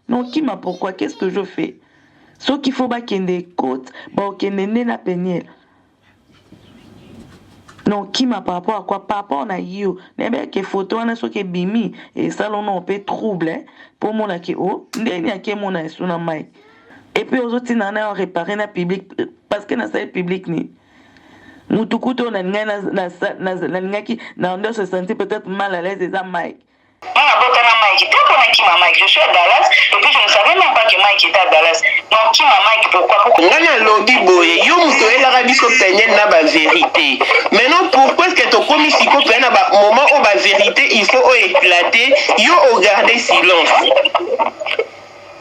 Non, qui m'a pourquoi? Qu'est-ce que je fais? Ce qu'il faut pas qu'il y ait des côtes, qu'il y ait na péniel. Non, qui m'a par rapport à quoi? Par rapport à you. N'ebe que photo on a ce qui est bimi et ça l'on a un peu trouble pour mon qui oh, n'en a qui mon a sur la mic. Et puis aux autres on a réparé na public parce que na salle public ni. Mutukuto na ngaki na on se sentir peut-être mal à l'aise des mic. Je suis à Dallas et puis je ne savais même pas que Mike était à Dallas. Donc qui m'a Mike pourquoi? Ngana lobby boye yo muto elaka biso penye na ba vérité. Maintenant pourquoi est-ce que to komi siko pe na ba moment où ba vérité il faut éclater yo au garder silence.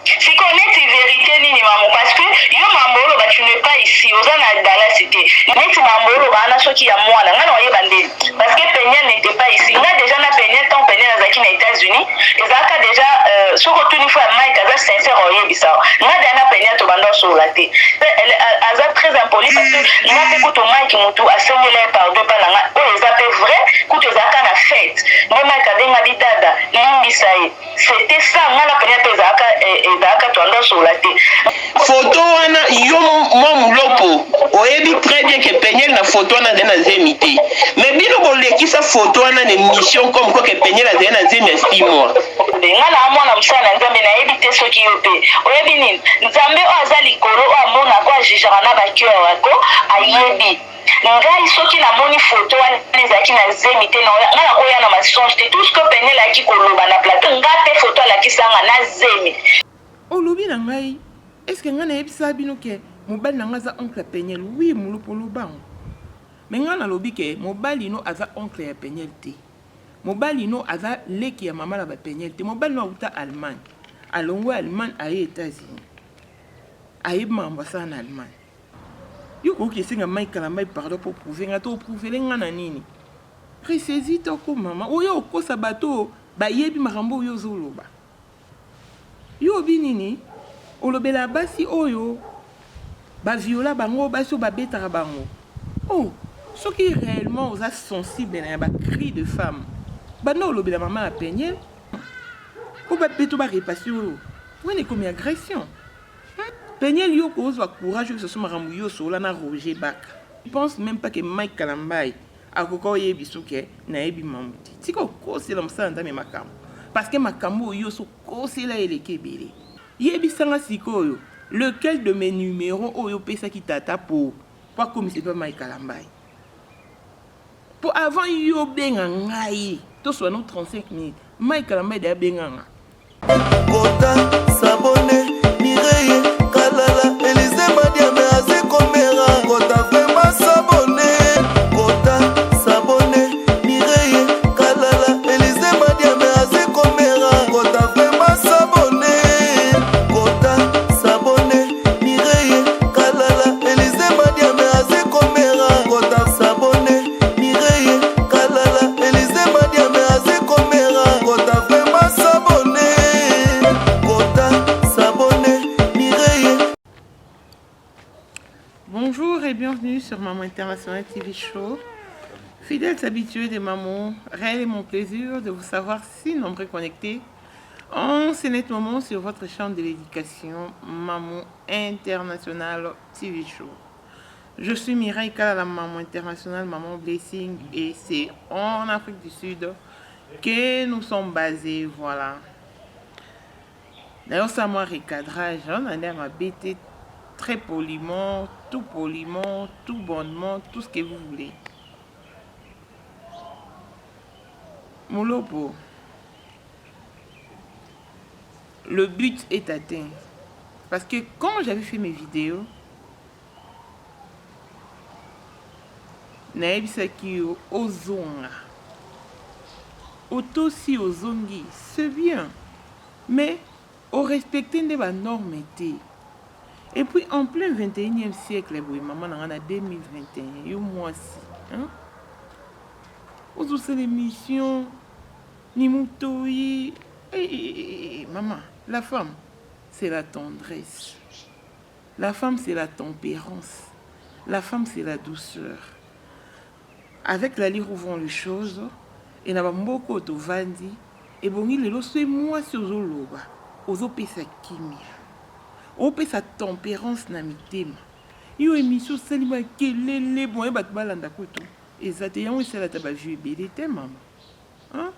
Si connaître vérité ni maman parce que yo mamolo bah tu n'es pas ici aux à Dallas c'était net mamolo bah na soki ya mwana ngana oye bande parce que Peña n'était pas ici nga déjà na Peña tant Peña na zaki na États-Unis les aka déjà so ko tuni fois Mike aza sincère oye bisa nga déjà na Peña to bando sur la té elle aza très impoli parce que nga pe ko Mike mutu asengela pardon pa nga o les appels vrai ko te zaka na fête nga Mike adenga bidada limbisa c'était ça nga na Peña pe zaka photo wana yo mo mulopo oyebi très bien que Peñel na photo wana de na zemité mais bino boleki sa photo wana ne mission comme quoi que Peñel a na zemi ya 6 mois nga na mwana musana nzambe na yebi te soki yo pe oyebi nini nzambe o aza likolo o amona ko ajijaka na bakio wako ayebi ngai soki namoni photo wana ezalaki na zemi te nga na koya na masonge te tout ce que Peñel ayaki koloba na plateau nga te photo alakisanga na zemi olobi na ngai est-ce que nga na yebisa bino ke mobali na nga aza oncle Peñel oui mulupolo bango mais nga na lobi ke mobali no aza oncle ya Peñel te mobali no aza leki ya mama na ba Peñel te mobali no auta Allemagne alongwe Allemagne aye États-Unis aye mambasa na Allemagne yo ko kisinga mai kala mai pardon pour prouver nga to prouver nga na nini ressaisi to ko mama oyo ko sabato ba yebi makambo yo zoloba yo binini olobela basi oyo ba viola bango basi ba betara bango oh ce qui est réellement aux sensible na ba cri de femme bano olobela maman a Peñel ko ba beto ba répassio wene comme agression Peñel yo ko ozwa courage que ce soit makambo yo sola na Roger Baka je pense même pas que Mike Kalambai akoko yebi suke na yebi mamuti tiko ko c'est l'homme ça ndame makambo parce que makambo yo so ko c'est là ele kebele yebi sanga sikoyo lequel de mes numéros oyo pesa ki tata pour pas comme c'est pas Mike Kalambai pour avant yo benga ngai to soit no 35 minutes Mike Kalambai da benga nga Kota Sabone Mireille Kalala Elise Madiame Azekomera Kota Fema Sabone Kota Sabone Mireille Kalala Elise Madiame Azekomera Kota Fema Sabone Kota Sabone Mireille Kalala Elise Madiame Azekomera Kota Sabone Mireille Kalala Elise Madiame Azekomera Kota Fema Sabone Bonjour et bienvenue sur Maman International TV Show. Fidèles habitués des mamans, réel est mon plaisir de vous savoir si nombreux connectés en ce net moment sur votre chaîne de l'éducation Maman International TV Show. Je suis Mireille Kala, la Maman Internationale, Maman Blessing, et c'est en Afrique du Sud que nous sommes basés, voilà. D'ailleurs, ça m'a recadrage, on a l'air à bêter très poliment, tout bonnement, tout ce que vous voulez. Moulopo, le but est atteint. Parce que quand j'avais fait mes vidéos, naebisaki ozonga, otosi ozongi, c'est bien, mais au respecter des normes. Et puis en plein 21e siècle, maman en a 2021, yo moi aussi, hein? Aux autres émissions, ni moutoui, maman, la femme, c'est la tendresse. La femme, c'est la tempérance. La femme, c'est la douceur. Avec la lire où vont les choses, et n'a pas beaucoup de vandi, et bon, il est là, c'est moi sur Zoloba. ozopesa kimia opesa tempérance na mitema yo émission salima kelele boye bato balanda kutu eza te yango esalata bavie ebele te mama hein?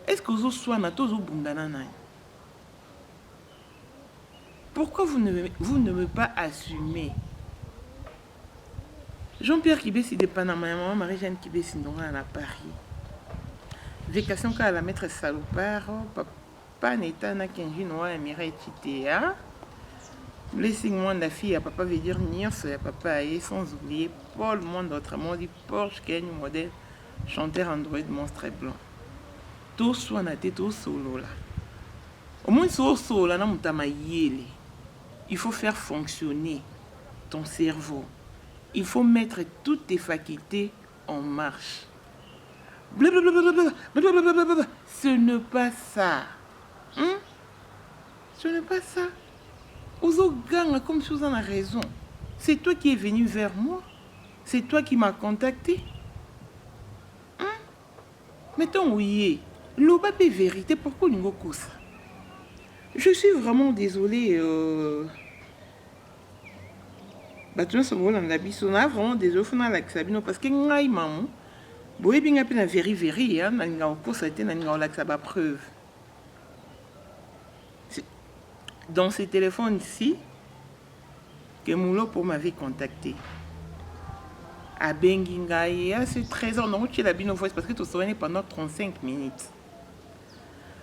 Est-ce que ozoswana to ozobundana nani? Pourquoi vous ne me pas assumer? Jean-Pierre Kibesi de Panama, maman Marie-Jeanne Kibesi Ndonga à Paris. Vécation qu'à la maître salopard, papa n'état n'a qu'un jeune noir Mireille Chitea. Blessing moi la fille à papa veut dire Nios à papa et sans oublier Paul monde autrement dit Porsche Ken modèle chanteur Android monstre blanc. Tout soit na tête au solo là. Au moins solo là na mutama yele. Il faut faire fonctionner ton cerveau. Il faut mettre toutes tes facultés en marche. Blablabla. Ce n'est pas ça. Hein? Ce n'est pas ça. Ozo gang comme si vous en avez raison. C'est toi qui es venu vers moi. C'est toi qui m'as contacté. Hein? Mettons oui. L'obapé vérité, pourquoi nous avons ça? Je suis vraiment désolée. Tu as vraiment désolé parce que ngai maman boye binga pe na veri ya na nga ko ça été na nga la ça ba preuve. Dans ce téléphone ici que Moulopo m'avait contacté. À Benginga c'est 13 ans non tu la bino voice parce que tu soigné pendant 35 minutes.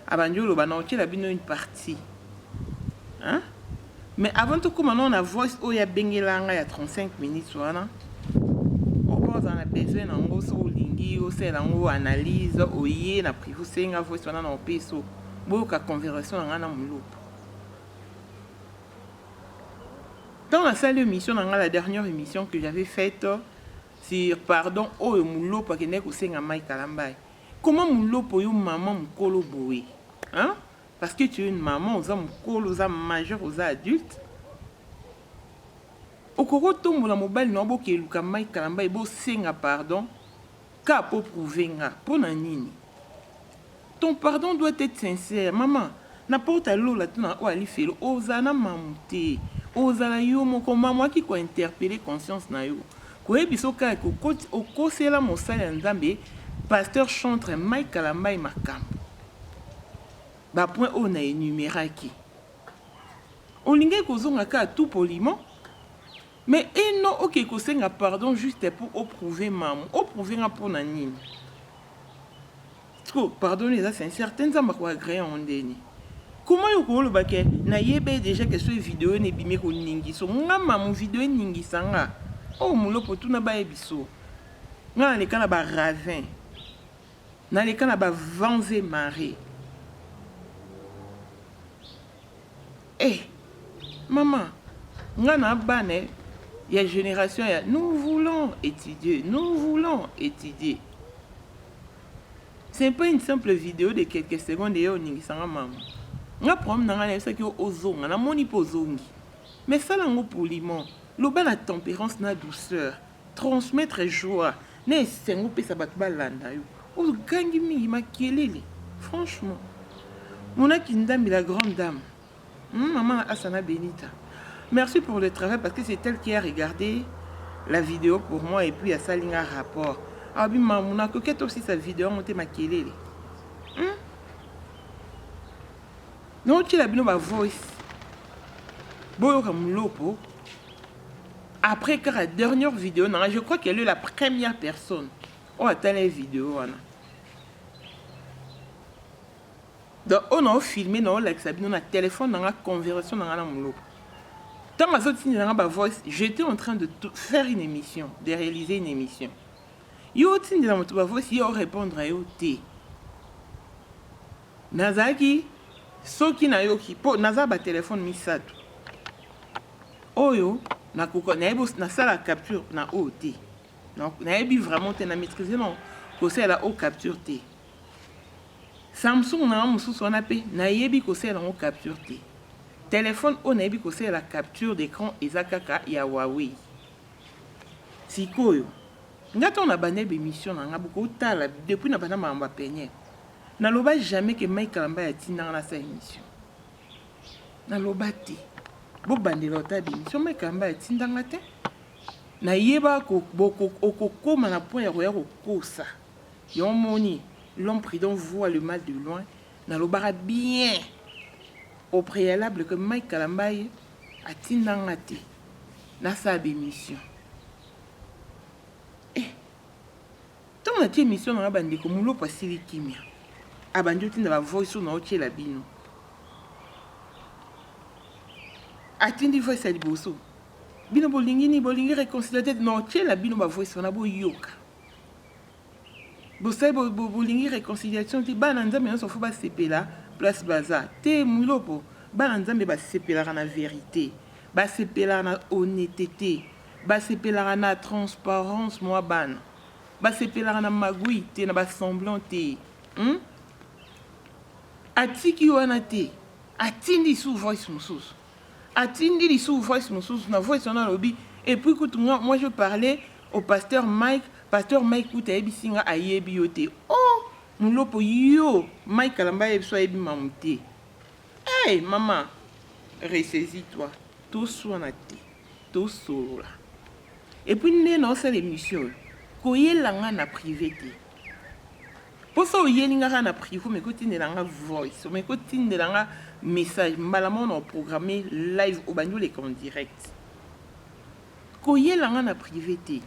À Banjolo ba non tu la bino une partie. Hein? Mais avant tout, comme on a voice, il y a Bengelanga, il y a 35 minutes. On a besoin d'un analyse, il y a privé, il y a voice, on a un peso. Beaucoup de conversation, on a un dans la salle d'émission, on a la dernière émission que j'avais faite sur pardon, Moulo, parce que c'est un Mike Kalambay. Comment Moulo pour une maman Mkolo Boé? Hein? Parce que tu es une maman, aux hommes aux hommes majeurs, aux adultes. Au cours de ton mobile, non, bon, qui est le camay, calamba, et bon, senga pardon, car pour prouver, pour nanini. Ton pardon doit être sincère, maman. N'importe l'eau là, tu n'as pas allé faire. Osana mamouté, osana yo, mon comment moi qui quoi interpeller conscience na yo. Quoi biso ka ko au conseil la mon sale nzambe, pasteur chantre Mike Kalamba et Makam. Bah point on a énuméré qui. On lingue kozonga ka tout poliment. Mais et non ok kosenga pardon juste pour prouver maman, prouver nga pour nanine. Trop pardon les sincères, tenzamba ko agréé en deni. Comment yo ko lo baké na yebe déjà que ce vidéo ne bimé ko ningi so nga maman vidéo ningi sanga. Oh mulo po tuna ba ebiso. Nga le kana ba ravin. Na le kana ba vanze marée. Eh, maman, il y a une génération, nous voulons étudier, nous voulons étudier. Ce n'est pas une simple vidéo de quelques secondes et on y s'en maman. On a problème dans la vie au zong, on a mon hyposongi. Mais ça, l'ango poliment, l'oba la tempérance, la douceur, transmettre joie, n'est c'est un peu ça bat balanda yo. O gangi mi ma kelele. Franchement, mon a une dame, la grande dame. Maman Asana Benita. Merci pour le travail parce que c'est elle qui a regardé la vidéo pour moi et puis à ça un rapport. Ah oui, maman, on a coquette aussi sa vidéo, on t'a maquillé. Non, tu l'as bien ma voice. Bon, comme l'opo. Après que la dernière vidéo, je crois qu'elle est la première personne. On a telle vidéo. Donc, on a filmé, on a téléphone, on a conversation, on a mon Tant que j'étais en train de faire une émission, de réaliser une émission. Yo tin dans mon voice, yo répondre à yo té. Nazaki, so qui na yo ki po nazaba téléphone misato. Oyo, na koko na ebo na sala capture na OT. Donc na ebi vraiment te na maîtriser non, ko c'est la haute capture té. Samsung na mususu wana pe na yebi ko c'est la haute capture té. Téléphone on yebi ko c'est la capture d'écran ezakaka ya Huawei. Sikoyo. Ngato na banebe émission na ngaboko tala depuis na bana mamba peñe. Na loba jamais que Mike Kalamba a tina na sa émission. naloba te bobandela ota bémission Mike Kalamba atindanga te nayeba okokoma na point ya koya kokosa yo moni l'homme prudent voit le mal de loin nalobaka bien au préalable que Mike Kalamba atindanga te nasala bémission ntango natie émission nanga bandeko molopo asili kimia abandi otinda bavoice oyo naotiela bino atindi voice ya liboso bino bolingi réconcilia te naotiela bino bavoice wana boyoka bosali bolingi réconciliation te bana nzambe nyonso fo basepela place baza te molopo bana nzambe basepelaka na vérité basepelaka na honnêteté basepelaka na transparence mwa bana basepelaka na magui te na basemblant te atiki wana te atindi sous voice mosusu atindi lisu voice mosusu na voice wana alobi et puis kutu moi je parlais au pasteur Mike kutu ayebisi nga ayebi yo te oh molopo yo Mike Kalamba ayebi so ayebi mamu te hey mama ressaisis toi toswana te tosolola et puis nde naosala émission koyelanga na privé te poso oyelingaka na privé me kotindelanga voice me kotindelanga message mbala mona oprogramme live obandi oleka en direct koyelanga na privé te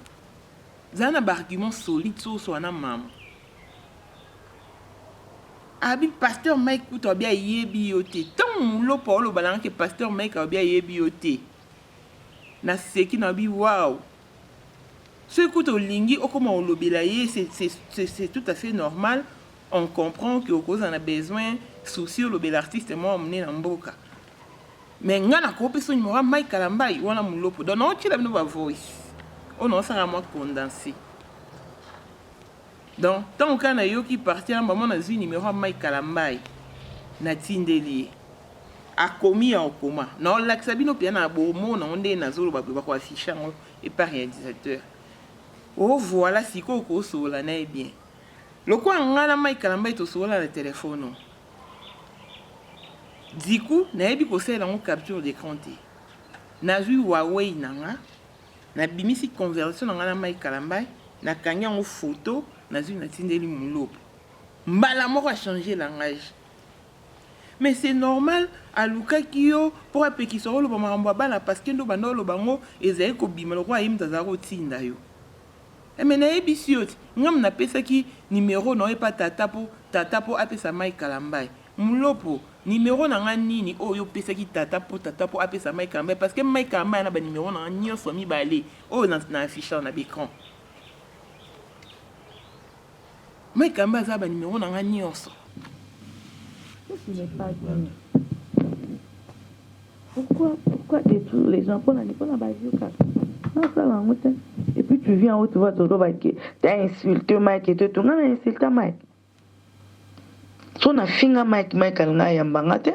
zala na baargument solide soso wana mama abi pasteur Mike kutu abi ayebi yo te ntango molopo olobalanga ke pasteur Mike abi ayebi yo te naseki na abi wow ce que tu lingi okoma olobela ye c'est tout à fait normal on comprend que cause on a besoin souci olobela artiste moi emmené na mboka mais nga na kope so numéro Mike Kalamba wana molopo donc on tire bino ba voice on a ça moi condensé donc tant que na yo qui parti en maman na zi numéro Mike Kalamba na tindeli akomi en coma non l'axabino pia na bomo na onde na zolo ba ko afficher et par réalisateur oh voilà si koko sola na bien loko ngala Mike Kalamba to sola na téléphone diku na yebi ko sela ngo capture d'écran te na zui Huawei nanga na bimisi conversion na Mike Kalamba na kanya ngo photo na zui na tindeli molopo mbala moko a changer langage mais c'est normal aluka kiyo pour apeki solo ba maramba bana parce que ndo bandolo bango ezai ko bima loko ayimta za ko tinda yo mais nayebisi yo ti ngam napesaki numéro na oyepa tata po apesa Mike Kalamba molopo numéro na nga nini oyo opesaki tata po apesa Mike Kalamba parce que Mike Kalamba na ba numéro na nga nyonso mibale oyo na affiche na l'écran Mike Kalamba aza ba numéro na nga nyonso. Ce n'est pas bien. Pourquoi détruire les gens pour la bazooka? Non, ça la route. Et puis tu viens en haut, tu vois, tu as insulté Mike et tu as insulté Mike. So na finga Mike alanga yambanga te.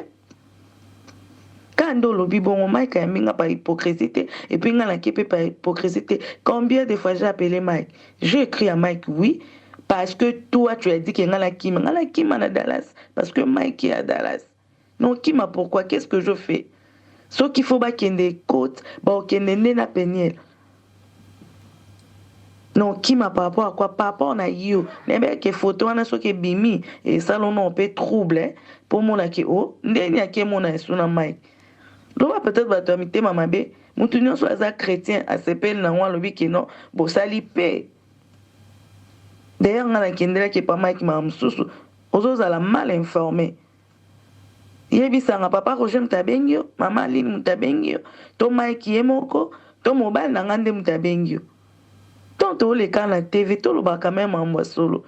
Quand on lobby bon Mike a minga par hypocrisie et puis ngala kepe par hypocrisie. Combien de fois j'ai appelé Mike? J'ai écrit à Mike oui. Parce que toi, tu as dit qu'il y a Kima à Dallas. Parce que Mike est à Dallas. Non, Kima, pourquoi? Qu'est-ce que je fais? Ce qu'il faut qu'il y ait des côtes, qu'il y ait des péniels. Non, Kima, par rapport à quoi? Par rapport à you. Il y a des photos, il y a des bimi. Et ça, on peut troubler. Pour moi, il y a des Mike. Donc, peut-être que tu as maman bé. Nous tenons sur les chrétiens à ce pays, non, bon, ça li paie. D'ailleurs, on a qui est pas Mike Mamsousu. Aux autres, elle mal informé. Yebisanga papa Roger Mtabengio, maman Aline Mtabengio, to Mike Yemoko, to mobile nangande Mtabengio. Tant les cas la TV, tout le bas quand même en solo.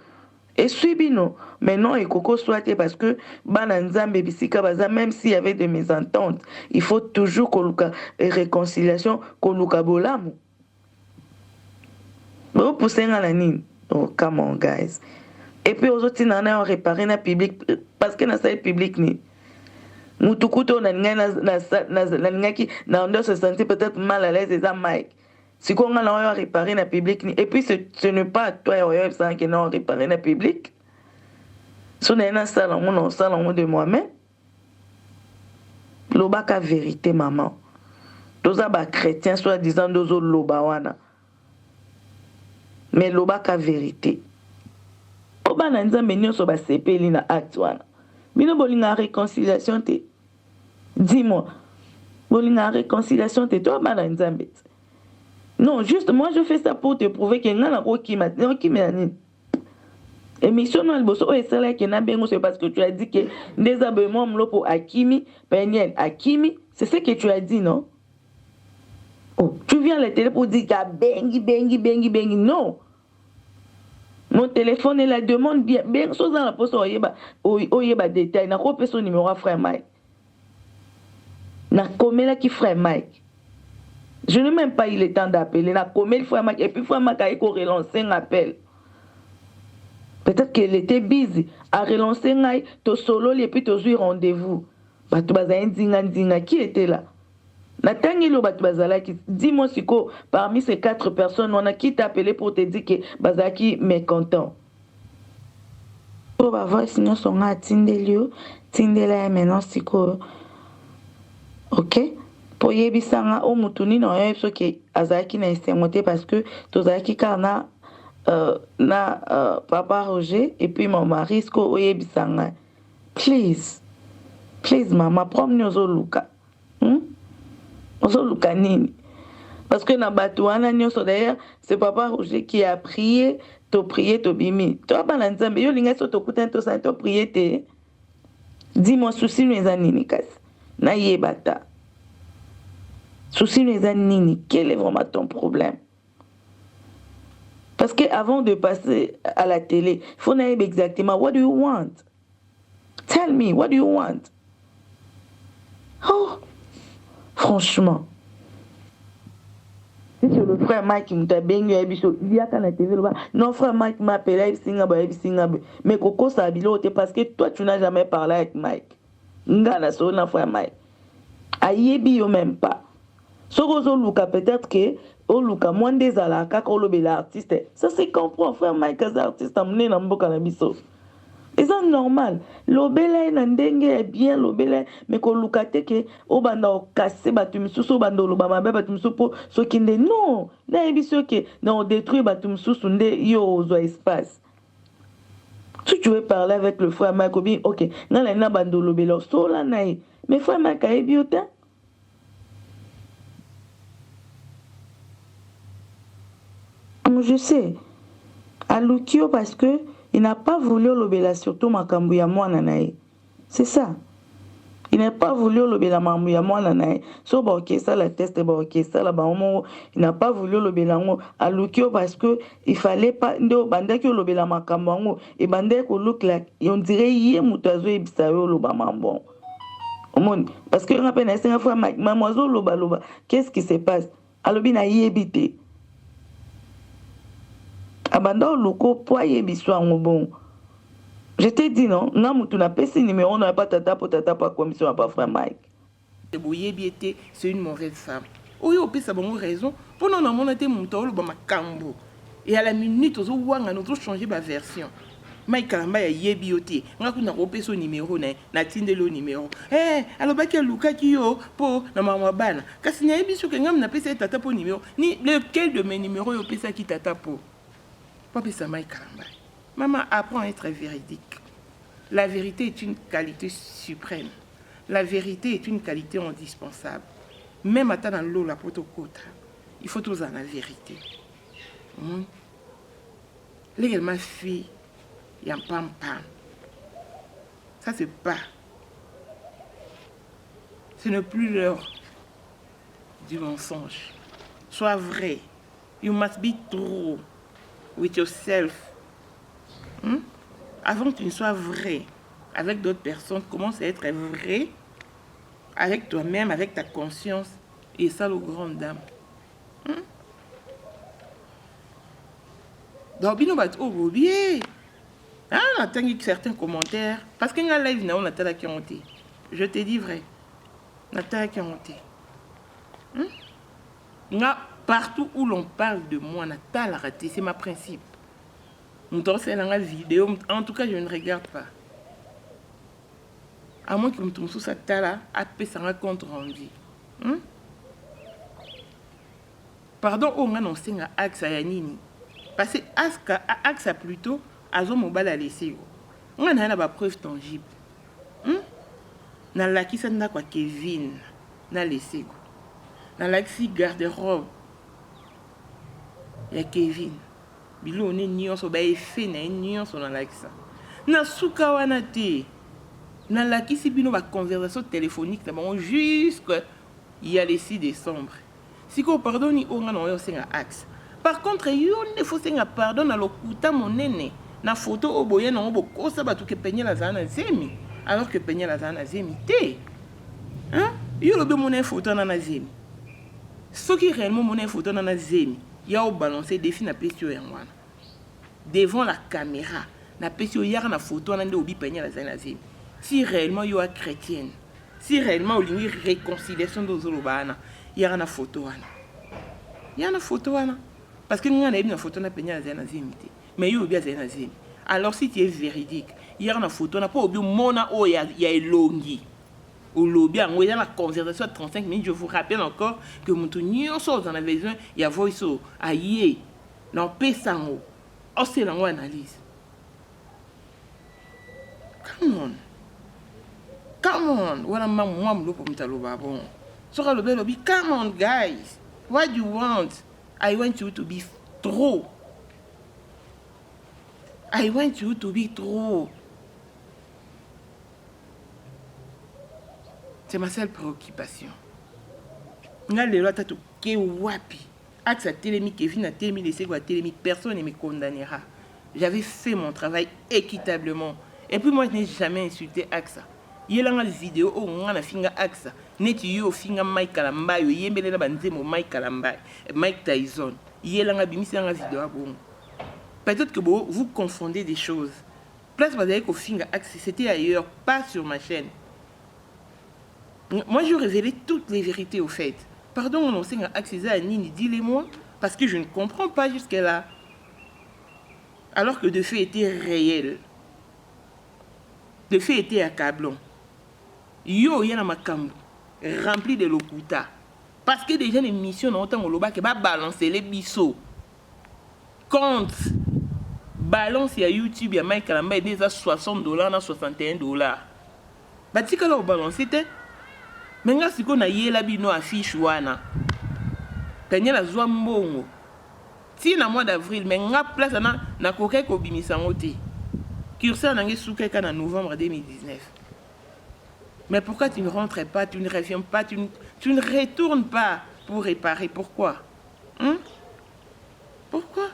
Et suivino, mais non, et Coco soit parce que Bananzambe Bisika Baza, même s'il y avait des mésententes, il faut toujours qu'on et réconciliation, qu'on luka bolamu. Vous poussez à la nine. Oh, come on, guys. Et puis, aux autres, on a réparé dans le public, parce que dans le public, Mutukuto, na se sentir peut-être mal à l'aise, et ça, Mike. Si on a réparé dans le public, et puis, ce n'est pas toi, qui n'a réparé dans le public. Si on a un salon de moi-même, lobaka vérité maman toza ba chrétien soi-disant dozo loba wana mais lobaka vérité po bana nzambe nyonso basepeli na acte wana bino bolinga réconciliation te dis-moi bolinga réconciliation te to bana nzambe non juste moi je fais ça pour te prouver que ngana ko kima nini émission no liboso o esala ke na bengo c'est parce que tu as dit que des abonnements mlopo akimi Peniel akimi c'est ce que tu as dit non. Oh, tu viens à la télé pour dire bengi non. Mon téléphone est la demande bien chose dans la poste oyeba détail na ko son numéro à frère Mike na komela ki frère Mike je n'ai même pas eu le temps d'appeler na komela frère Mike et puis frère Mike a relancer un appel. Peut-être qu'elle était busy à relancer ngai to solo et puis to jouer rendez-vous. Batu baza ndinga qui était là? Natangi lo batu bazala qui dis-moi siko parmi ces 4 personnes on a qui t'a appelé pour te dire que bazaki mécontent. Pour avoir sinon son a tindelio tindela maintenant siko. OK? Pour yebisanga o mutuni no yeso ke azaki na esengote parce que tozaki kana papa Roger et puis mon mari sko oyebisanga. Please maman promenez aux luka. Luka nini? Parce que na batouana nyonso d'ailleurs c'est papa Roger qui a prié to bimi. Toi bana nzambe yo linga so to kuta to sa to prier te. Dis-moi souci nous nini kasi. Na yebata. Souci nous nini, quel est vraiment ton problème? Parce que avant de passer à la télé, il faut savoir exactement what do you want? Tell me, what do you want? Oh, franchement. Si c'est le frère Mike qui m'a bien il y a qu'à la TV, non, frère Mike m'a appelé, mais Coco Sabilo, parce que toi, tu n'as jamais parlé avec Mike. Ngana so na frère Mike. Ayebi yo même pas. Sorozo Luka, peut-être que au Luka, moins des alaka, quand le l'artiste. Ça, c'est comprend, frère Mike, les artistes, amené dans le bout. Et c'est normal. L'obélé est bien, l'obélé, mais qu'on Luka te que au banda au cassé, batumisusu, bando l'obama, batumisusu pour ce qui n'est non. N'a émission que non, détruit batumisusu, yo aux espace. Si tu veux parler avec le frère Mike, ok, non, la bando l'obélé, so la naï. Mais frère Mike aébioté. Je sais. À Lukio parce que il n'a pas voulu l'obéla surtout makambu ya mwana nae. C'est ça. Il n'a pas voulu l'obéla makambu ya mwana nae. So ba ok ça la test ba ok ça la ba il n'a pas voulu l'obéla ngo à Lukio parce que il fallait pas ndo banda ki l'obéla makambu ngo et banda ko look like on dirait yé mutazo ebisa yo loba mambo. Parce que on a peine c'est une fois mademoiselle loba qu'est-ce qui se passe? Alobi na yebité. Abanda loko po yebiso bon. Je t'ai dit non, ngamu tu n'as pas ce numéro, on n'a pas tata pas commission pas frère Mike. C'est une mauvaise femme. Oui, au pire ça bon raison. Pour non on a été monto le ba makambo. Et à la minute aux wanga nous changer ma version. Mike Kalamba ya yebioté. Ngaku na opé son numéro na tindelo numéro. Alors ba ke luka ki yo po na mama bana. Kasi na yebiso ke ngam na pesa tata po numéro. Ni lequel de mes numéros yo pesa ki tata po. Papa Samaï Kalamba. Maman apprend à être véridique. La vérité est une qualité suprême. La vérité est une qualité indispensable. Même à dans l'eau, la protocota, il faut tous en la vérité. Les ma fille, il y a un pam. Ça c'est pas. Ce n'est plus l'heure du mensonge. Sois vrai. You must be true with yourself. Avant que tu ne sois vrai avec d'autres personnes, commence à être vrai avec toi-même, avec ta conscience, et ça, le grand dame. Donc, bino bat oh bobier. Ah, on attend certains commentaires parce qu'il y a un live on attend qui ont été. Je te dis vrai. On attend qui ont été. Partout où l'on parle de moi, on attend la rater, c'est ma principe. C'est dans la vidéo, en tout cas, je ne regarde pas. à moins que mutu mosusu atala apesanga compte rendu. Pardon, on a annoncé à Axa Yanini. Parce que Axa plutôt, azo mobile à laisser. On a une preuve tangible. Na laki sa nda kwa Kevin na laissé. Na laki garde-robe. Ya Kevin. Bilo on est nyonso ba effet na nyonso na laki sa. Na suka wana te. Na laki si bino ba conversation téléphonique na bango jusqu'à il y a le 6 décembre. Si ko pardoni onga na yo senga axe. Par contre yo ne faut senga pardon na lokuta monene na photo oboye na obo kosa batu ke penye la zana zemi alors que penye la zana zemi te. Hein? Yo lobe monene photo na zemi. Ce qui réellement monene photo na zemi, ya o balancer défi na pesio ya wana. Devant la caméra, na pesio ya na photo na nde obi penye la zana zemi. Si réellement yo a chrétienne, si réellement o lingi réconciliation do zolobana, il y a une photo. Il y a une photo. Parce que nous avons une photo na penya zena zimité. Mais il y a zena zim. Alors si tu es véridique, il y a une photo na pas obi mona o ya elongi. Au lobby on est dans la conversation de 35 minutes, je vous rappelle encore que mutu nyonso dans la besoin il y a voice aïe. Non pesango. Oh c'est lango analyse. Come on. Voilà moi mlo pour mtaloba bon. So lobby, come on guys. What do you want? I want you to be true. I want you to be true. C'est ma seule préoccupation. Nga lelo tatu ke wapi. Axa telemi Kevin a telemi laissé quoi telemi personne ne me condamnera. J'avais fait mon travail équitablement. Et puis moi je n'ai jamais insulté Axa. Yelanga vidéo o ngana finga Axa neti yo finga Mike Kalamba yo yembele na banzemo Mike Kalamba Mike Tyson yelanga bimisanga vidéo bon. Peut-être que vous confondez des choses. Place vous avez qu'au finga Axa c'était ailleurs, pas sur ma chaîne. Moi je révélais toutes les vérités au fait. Pardon on enseigne à Axa Nini, dis-les-moi parce que je ne comprends pas jusqu'à là. Alors que de fait était réel. De fait était accablant. Yo yana makambu rempli de lokuta parce que déjà les missions dans autant loba que ba balancer les biseaux compte balance ya YouTube ya Mike Kalamba déjà $60 na $61 batika la balancer te menga siko na yela bino affiche wana tanya la zwa mbongo ti na mois d'avril menga place na kokai ko bimisango te curseur nangi souke ka na novembre 2019. Mais pourquoi tu ne rentres pas, tu ne reviens pas, tu ne retournes pas pour réparer? Pourquoi? Pourquoi?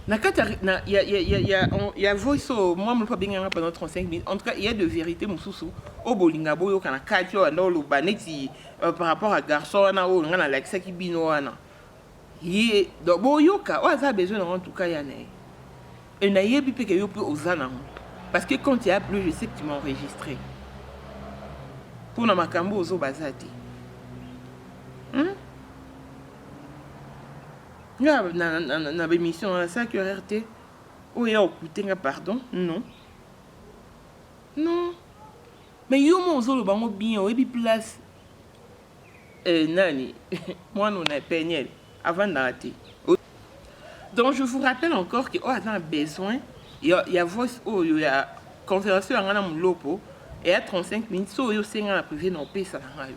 Il y a voice au moi je pas bien pendant 35 minutes. En tout cas, il y a de vérité mususu au bolinga boyo kana katio ando lo baneti par rapport à garçon na o ngana l'accès qui bino wana. Yi do boyo ka o ça besoin en tout cas yana. Et na yebi pe ke yo pe ozana. Parce que quand il y a plu, je sais que tu m'as enregistré. Pour na makambo ozo bazati. Na émission à 5 RT. Oh ya okuté nga pardon. Non. Mais yo mo ozo lo bango bien o ebi place. Nani. Moi non na peigné avant d'arrêter. Donc je vous rappelle encore que on a besoin il y a voice il y a conversation ngana mulopo et à 35 minutes so yo senga na privé non pesa na yo.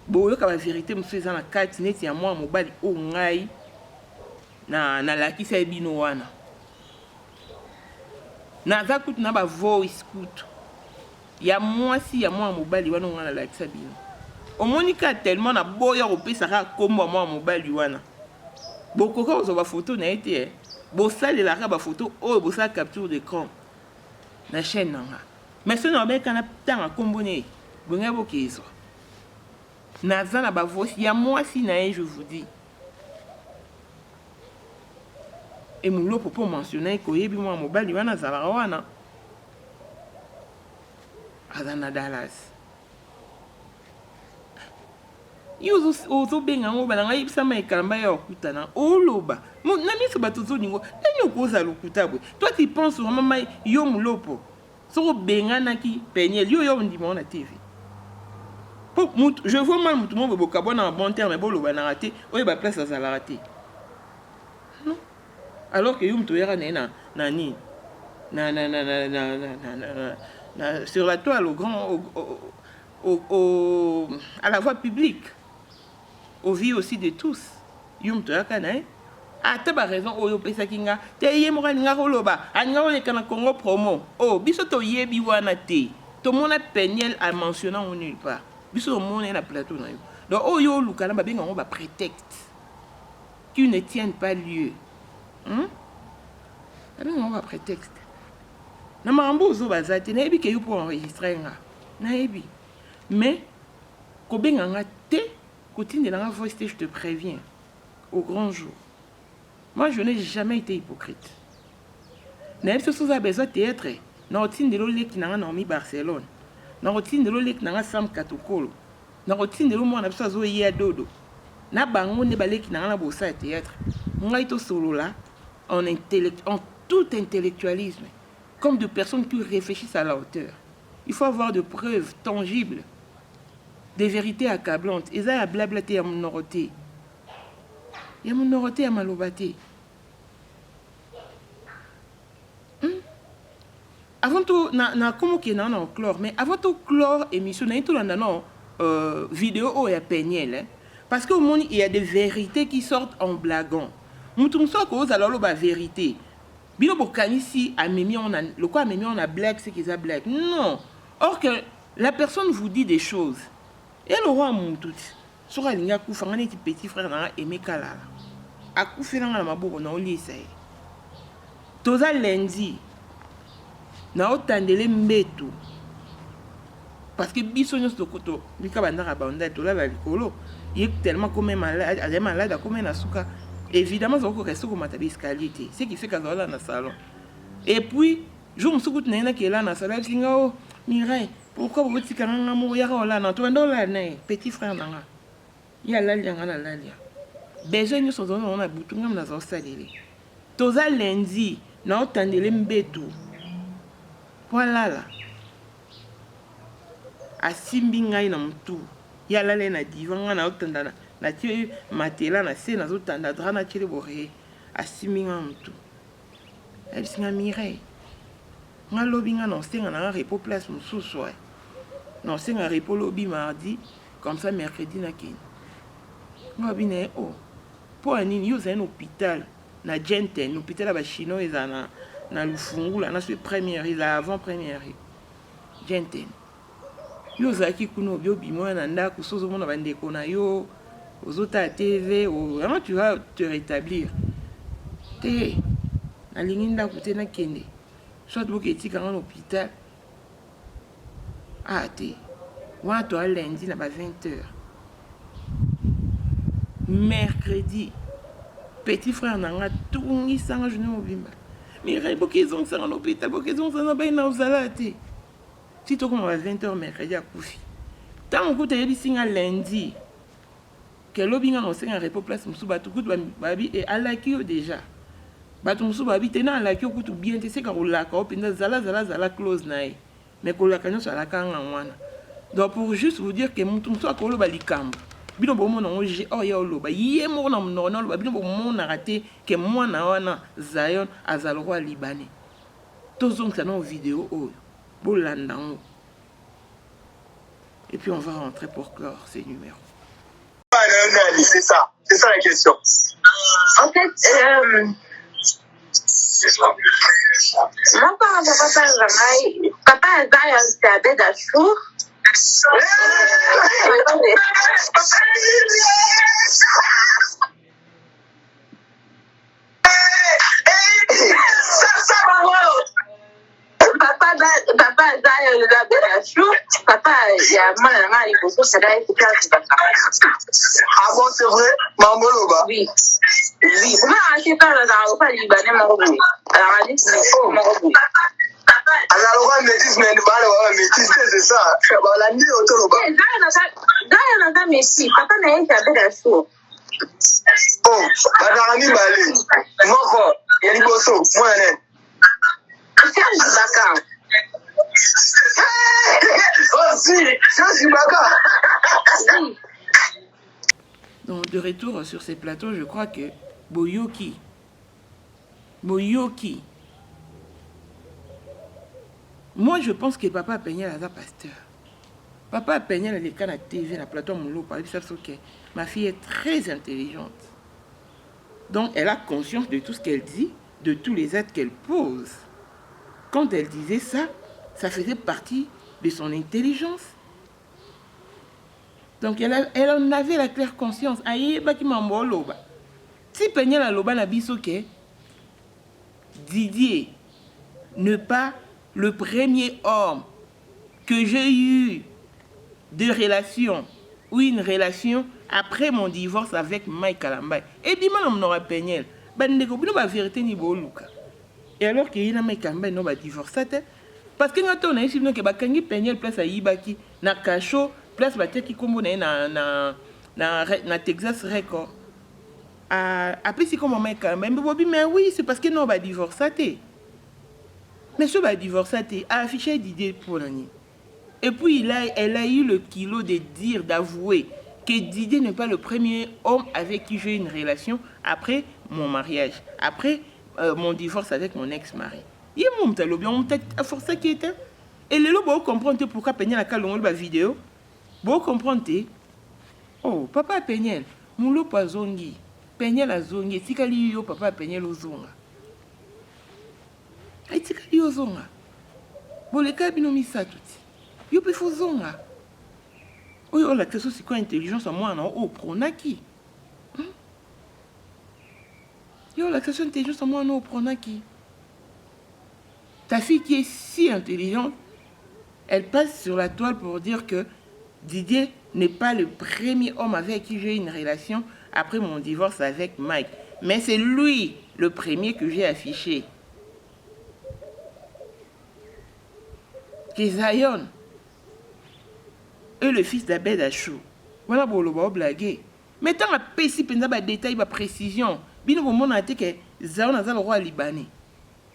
Bo yo ka ba vérité mfeza na 4 net ya moi mobali o ngai na lakisa ebino wana. Na za kut na ba voice kut. Ya moi si ya moi mobali wana ngana lakisa bino. Omonika tellement na boya o pesa ka kombo moi mobali wana. Boko ko zo ba photo na été bosali la ba photo o bosala capture d'écran na chaîne nanga. Mais ce non ben kana tanga kombone bonga bokezo. Na zana ba voice ya moi si na je vous dis. Et mon lopo pour mentionner ko yebi moi mobali wana zala wana. Azana Dallas. Yo ozo benga ngo bana ngai bisa mai kalamba ya okutana. Oloba. Na miso bato zo ningo. Nani okoza lokuta bwe. Toi tu penses vraiment mai yo mulopo. Soko benga naki penyel yo ndima na TV. Je vois mal tout le monde boka bon en bon terme bo loba na raté. Oye ba place à la raté. Non. Alors que yo mtoyera na nani. Sur la toile à la voie publique. Au vie aussi de tous. Yum to yakana ah t'as pas raison oyo pesa kinga te ye mo nga holoba anga ole kana Congo promo oh biso to yebi wana te to mona penyel a mentionné en nulle part biso mona na plateau na yo donc oyo lukana ba benga on ba prétexte qui ne tiennent pas lieu on va prétexte na mambo zo bazate na yebi ke yo pour enregistrer nga na yebi mais ko benga nga te Continue dans la voix, je te préviens, au grand jour. Moi, je n'ai jamais été hypocrite. N'a pas besoin de théâtre. N'a pas de l'eau qui n'a pas Barcelone. N'a pas de l'eau qui n'a pas Sam Katokolo. N'a pas de l'eau qui n'a pas Zoé Dodo. N'a pas de l'eau qui n'a pas théâtre. Moi, je suis solo là, en tout intellectualisme, comme de personnes qui réfléchissent à la hauteur. Il faut avoir de preuves tangibles. Des vérités accablantes. Et ça a blablaté à mon noroté. Il y a mon noroté à ma lobaté. Avant tout, na comment qu'il y a un chlore, mais avant tout chlore émission, na tout dans vidéo où il y a peigné, parce qu'au monde il y a des vérités qui sortent en blaguant. Nous tous ça cause alors la vérité. Bien au ici à Mimi on a le quoi Mimi on a blague c'est qu'ils a blague. Non. Or que la personne vous dit des choses. Et le roi mon tout sur alinga ku fanga neti petit frère na aimé kalala akufi na maboko na olisa toza lundi na otandele mbeto parce que biso nyos tokoto bika bandaka banda to la likolo il tellement comme malade a malade comme na suka évidemment ça ko rester comme matabi escalier c'est qui fait kaza là na salon et puis jour msuku tunaenda kela na salon singa Mireille pourquoi vous dites qu'il y a un amour là non toi dans la petit frère nanga il y a là il y a là besoin nous sommes on a bouton comme dans salé toza lundi na otandele mbeto voilà là asimbi ngai na mtu ya là na divan na otandana na tie matela na se na zotanda dra na tire boré asimbi ngai mtu elle singa Mireille nga lobi nga non senga na repos place mususu non senga repos lobi mardi comme ça mercredi na ken nga bine oh pour nini yo un hôpital na Genten hôpital ba chinois ezana na lufungula na ce première la avant première Genten yo zaki kuno bio bimo na ndako sozo mona bandeko na yo ozota TV vraiment tu vas te rétablir te na linginda kute na kende soit vous qui êtes dans l'hôpital ah t'es moi toi lundi là bas 20h mercredi petit frère n'a tout ni sans genou bimba mais rebo qu'ils ont ça en hôpital pour qu'ils ont ça na baina uzalate si tu comme à 20h mercredi à Koufi tant que tu as dit signe lundi que l'obinga on s'est en repos place musuba tout babi et à la kio déjà bato musu babi tena la ki okutu bien te seka rolaka openda zala close nae mais kolaka nyoso alaka ngwana donc pour juste vous dire que mutu musu akolo balikamba bino bomo na ngoje oh ya oloba ye mo na mnono oloba bino bomo na raté que mwana wana Zion azalo roi libanais tozong ça dans vidéo oh bolanda et puis on va rentrer pour clore ces numéros. C'est ça la question. En fait moi par rapport à papa Zaya c'est d'Achour papa Zaya d'Achour papa il y a moi il faut ça là il faut ah bon c'est vrai Mamboloba oui moi je sais pas là pas libanais mon alors on dit oh Alors, on métis, mais on métis, c'est ça. La nuit, autour Gaya Messi, papa n'a été à Bédasso. Oh, madame Bali, moi, il y a des bossos, moi, Serge Baka. Oh, si, Serge Baka. Donc, de retour sur ces plateaux, je crois que Boyoki. Moi, je pense que Papa Peñel est un pasteur. Papa Peñel, il est quand la TV, la plateau Moulo, par exemple, ma fille est très intelligente. Donc, elle a conscience de tout ce qu'elle dit, de tous les actes qu'elle pose. Quand elle disait ça, ça faisait partie de son intelligence. Donc, elle en avait la claire conscience. Aïe, bah, qui m'a loba. Si Peñel a loba na bisoke, Didier n'est pas le premier homme que j'ai eu de relation ou une relation après mon divorce avec Mike Kalambay. Et bien, je n'aurais pas Peñel. La vérité ni boluka. Et alors qu'il y a Mike Kalambay non divorcé, parce que nous avons dit que Bakangi Peñel place à Ibaki na Cacho place batia qui combo na Texas Record. Après c'est comme Mike Kalambay mais oui c'est parce que nous avons divorcé. Mais ce va divorcer a affiché Didier pour l'année. Et puis elle a eu le kilo de dire, d'avouer que Didier n'est pas le premier homme avec qui j'ai une relation après mon mariage, après mon divorce avec mon ex-mari. Il y a mon talo bien, on t'a forcé qui était. Et les lots, vous comprenez pourquoi Peñel a calmé la vidéo. Vous comprenez? Oh, papa Peñel, mon lot pas zongi. Peñel a zongi, si kali yo papa Peñel o zonga. Ay tika yo zonga. Boleka bino misatuti. Yo pe fo zonga. Oyo la question c'est quoi intelligence à moi non o pronaki. Yo la question intelligence à moi non o pronaki. Ta fille qui est si intelligente, elle passe sur la toile pour dire que Didier n'est pas le premier homme avec qui j'ai une relation après mon divorce avec Mike. Mais c'est lui le premier que j'ai affiché. Que Zion est le fils d'Abed Achou. Voilà pour le blaguer. Mais tant à péci pendant des détails, des précisions, bien au moment où que Zion a le roi libanais.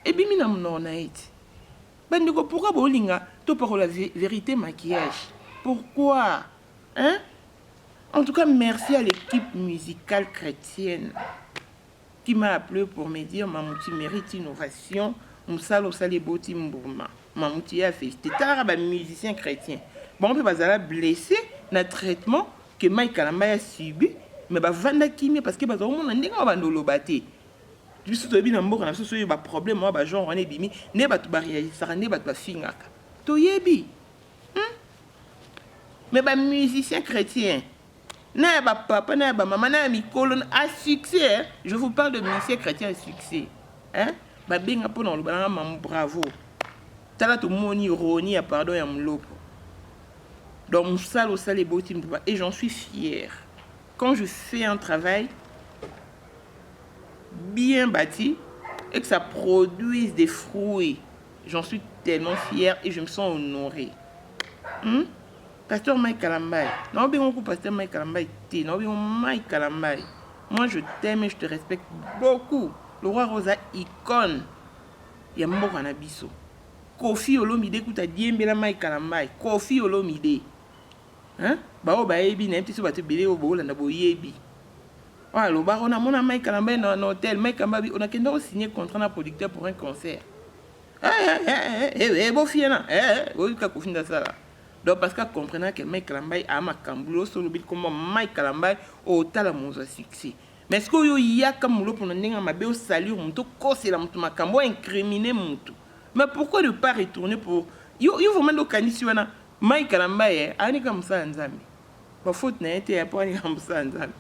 Et bien mina monaït. Ben de pourquoi bolinga to pour la vérité maquillage. Pourquoi? Hein? En tout cas, merci à l'équipe musicale chrétienne qui m'a appelé pour me dire Mamouti mérite innovation, Moussalo Saliboti Mbouma. Mamouti a fait. C'était un musicien chrétien. Bon, on peut pas blessé dans le traitement que Mike Kalambay a subi, mais bah vanda kimi parce que bah au monde n'est pas bandolo baté. Tu sais tu bien mboko na so yo ba problème moi bah genre on est bimi ne ba tu barrière ça ne ba tu fingaka. To yebi. Mais bah musicien chrétien. Na ba papa na ba maman na mi colonne à succès. Je vous parle de musicien chrétien à succès. Hein? Bah benga pour non le maman bravo. Tala to moni roni à pardon ya mlopo. Donc, et j'en suis fière. Quand je fais un travail bien bâti et que ça produise des fruits, j'en suis tellement fière et je me sens honorée. Pasteur Mike Kalambay. Non, bien mon pasteur Mike Kalambay. Non, bien Mike Kalambay. Moi, je t'aime et je te respecte beaucoup. Le roi Rosa, icône. Il y a mon canabiso. Kofi Olomide, écoute, diembela Mike Kalambay. Kofi Olomide. Hein? Bah oh bah ebi na petit so bato belé au bola na boyebi. Ah lo ba on a mon Mike Kalambay dans hôtel Mike Kalambay on a kenda signé contrat na producteur pour un concert. Bon fiena oui ka kofinda ça là. Donc parce que comprenant que Mike Kalambay a ma kambulo sur le bit comme Mike Kalambay au tala monzo succès. Mais ce que yo ya kamulo pour ndinga mabe au salut muto kosi la muto makambo incriminer muto. Mais pourquoi ne pas retourner pour yo vraiment do kanisi wana Mike Kalambay ani comme ça nzambi. Ba faute na été ya pour ani comme ça nzambi.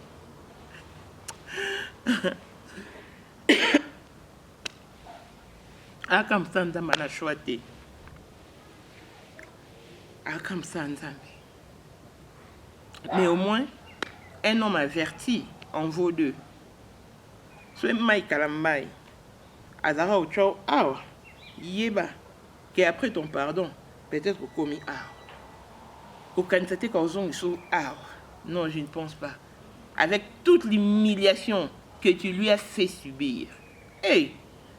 Ah comme ça nzambi na choité. Ah comme ça nzambi. Mais au moins un homme averti en vaut deux. Soit Mike Kalambay azara au chao awa yeba qu'après ton pardon, peut-être au commis art. Au candidaté qu'aux ils sont art. Non, je ne pense pas. Avec toute l'humiliation que tu lui as fait subir. Hey,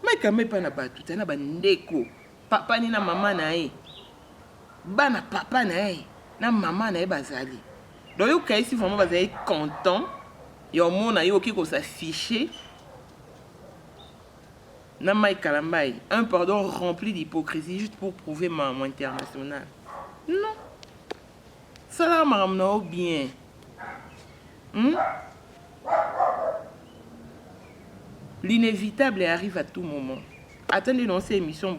mais quand même pas na ba tout na ba ndeko. Papa ni na maman na e. Ba na papa na e. Na maman na e bazali. Donc yo kai si vraiment bazali content, yo mona yo ki ko s'afficher. Na mai kalambai, un pardon rempli d'hypocrisie juste pour prouver mon international. Non. Ça là m'a bien. L'inévitable arrive à tout moment. Attendez dans ces émissions.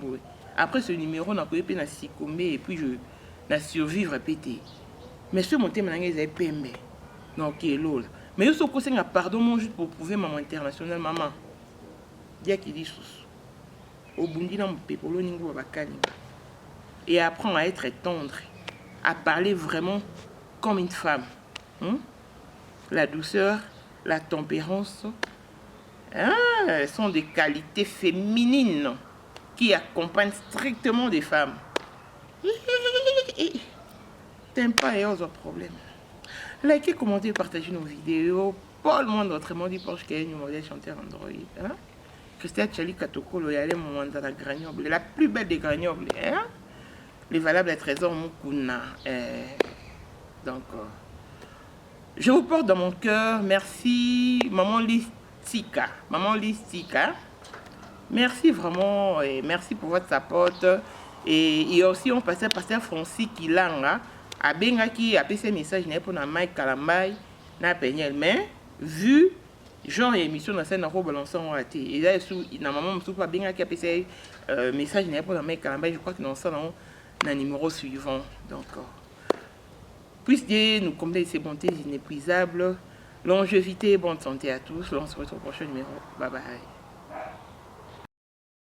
Après ce numéro, on a pu s'icomber et puis je na survivre répété. Mais ce monté maintenant ils pembe. Donc lol. Mais yo soko senga pardon juste pour prouver maman international maman. Dia qui dit sous. Au bundi na mpepolo ningo bakani. Et apprends à être tendre, à parler vraiment comme une femme. La douceur, la tempérance, sont des qualités féminines qui accompagnent strictement des femmes. T'aimes pas et autres problèmes. Likez, commentez, partagez nos vidéos. Paul Monde, autrement dit, Porsche qui est une modèle chanteur Android. Christian Chali Katokolo, il y a les moments dans la gragnoble, la plus belle des gragnogles. Les valables à trésor Mukuna. Donc, je vous porte dans mon cœur. Merci, Maman Listika. Maman Listika. Merci vraiment. Et merci pour votre support. Et aussi, on passait Pasteur Francis Kilanga. A Benga qui a fait ces messages pour Mike Kalambai. Na Peñel. Mais, vu, genre, émission dans cette robe balançant en raté. Et là, maman me pas Benga qui a fait ces messages pour Mike Kalambai. Je crois que dans ça, un numéro suivant. Donc, puisse Dieu nous combler ses bontés inépuisables, longévité et bonne santé à tous. On se retrouve au prochain numéro. Bye bye.